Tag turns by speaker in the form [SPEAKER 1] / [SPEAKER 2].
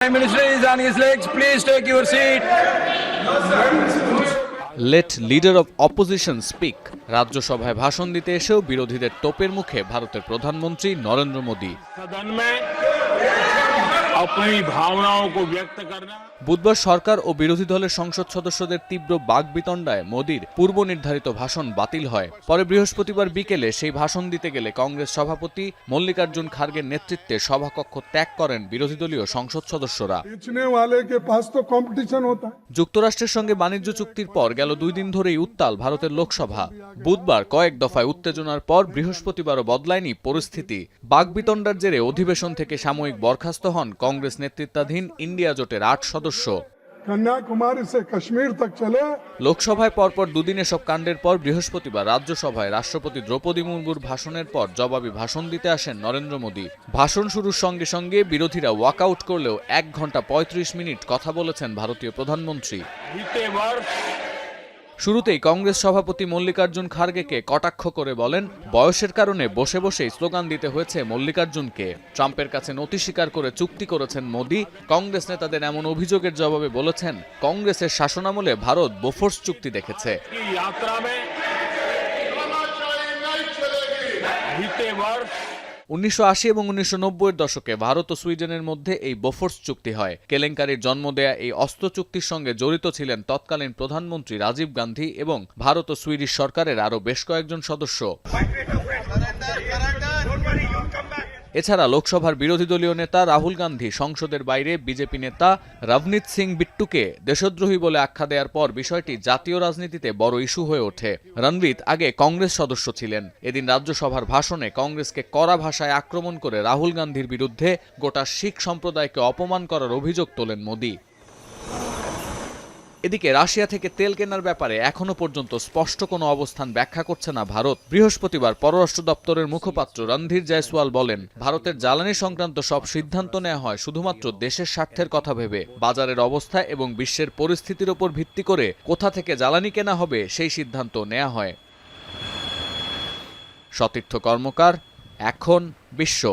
[SPEAKER 1] Prime Minister is on his legs. Please take your seat.
[SPEAKER 2] Let leader of opposition speak. রাজ্যসভায় ভাষণ দিতে এসেও বিরোধীদের তোপের মুখে ভারতের প্রধানমন্ত্রী নরেন্দ্র মোদী।
[SPEAKER 3] सदन में अपनी भावनाओं को व्यक्त करना।
[SPEAKER 2] বুধবার সরকার ও বিরোধী দলের সংসদ সদস্যদের তীব্র বাকবিতণ্ডায় মোদীর পূর্ব নির্ধারিত ভাষণ বাতিল হয়। পরে বৃহস্পতিবার বিকেলে সেই ভাষণ দিতে গেলে কংগ্রেস সভাপতি মল্লিকার্জুন খার্গের নেতৃত্বে সভাকক্ষ ত্যাগ করেন বিরোধী দলীয় সংসদ সদস্যরা। যুক্তরাষ্ট্রের সঙ্গে বাণিজ্য চুক্তির পর গেল 2 দিন ধরেই উত্তাল ভারতের লোকসভা। বুধবার কয়েক দফায় উত্তেজনার পর বৃহস্পতিবারও বদলায়নি পরিস্থিতি। বাকবিতণ্ডার জেরে অধিবেশন থেকে সাময়িক বরখাস্ত হন কংগ্রেস নেতৃত্বাধীন ইন্ডিয়া জোটের 8 সদস্য।
[SPEAKER 4] কন্যাকুমারী থেকে কাশ্মীর তক চলে।
[SPEAKER 2] লোকসভায় পরপর দুদিন এসব কাণ্ডের পর বৃহস্পতিবার রাজ্যসভায় রাষ্ট্রপতি দ্রৌপদী মুর্মুর ভাষণের পর জবাবি ভাষণ দিতে আসেন নরেন্দ্র মোদী। ভাষণ শুরুর সঙ্গে সঙ্গে বিরোধীরা ওয়াকআউট করলেও 1 ঘন্টা 35 মিনিট কথা বলেছেন ভারতীয় প্রধানমন্ত্রী। শুরুতেই কংগ্রেস সভাপতি মল্লিকার্জুন খার্গেকে কটাক্ষ করে বলেন, বয়সের কারণে বসে বসেই স্লোগান দিতে হয়েছে মল্লিকার্জুনকে। ট্রাম্পের কাছে নতি স্বীকার করে চুক্তি করেছেন মোদী। কংগ্রেস নেতাদের এমন অভিযোগের জবাবে বলেছেন, কংগ্রেসের শাসনামলে ভারত বোফোর্স চুক্তি দেখেছে। 1980 এবং 1990-এর দশকে ভারত ও সুইডেনের মধ্যে এই বোফোর্স চুক্তি হয়। কেলেঙ্কারির জন্ম দেয়া এই অস্ত্র চুক্তির সঙ্গে জড়িত ছিলেন তৎকালীন প্রধানমন্ত্রী রাজীব গান্ধী এবং ভারত ও সুইডিশ সরকারের আরও বেশ কয়েকজন সদস্য। এছাড়া লোকসভার বিরোধী দলীয় নেতা রাহুল গান্ধী সংসদের বাইরে বিজেপি নেতা রভনীত সিং বিট্টুকে দেশদ্রোহী বলে আখ্যা দেওয়ার পর বিষয়টি জাতীয় রাজনীতিতে বড় ইস্যু হয়ে ওঠে। রণবীত আগে কংগ্রেস সদস্য ছিলেন। এদিন রাজ্যসভার ভাষণে কংগ্রেসকে কড়া ভাষায় আক্রমণ করে রাহুল গান্ধীর বিরুদ্ধে গোটা শিখ সম্প্রদায়কে অপমান করার অভিযোগ তোলেন মোদী। এদিকে রাশিয়া থেকে তেল কেনার ব্যাপারে এখনো পর্যন্ত স্পষ্ট কোনো অবস্থান ব্যাখ্যা করছে না ভারত। বৃহস্পতিবার পররাষ্ট্র দপ্তরের মুখপাত্র রণধীর জয়সওয়াল বলেন, ভারতের জ্বালানি সংক্রান্ত সব সিদ্ধান্ত নেওয়া হয় শুধুমাত্র দেশের স্বার্থের কথা ভেবে। বাজারের অবস্থা এবং বিশ্বের পরিস্থিতির উপর ভিত্তি করে কোথা থেকে জ্বালানি কেনা হবে সেই সিদ্ধান্ত নেওয়া হয়। সতীর্থ কর্মকার, এখন বিশ্ব।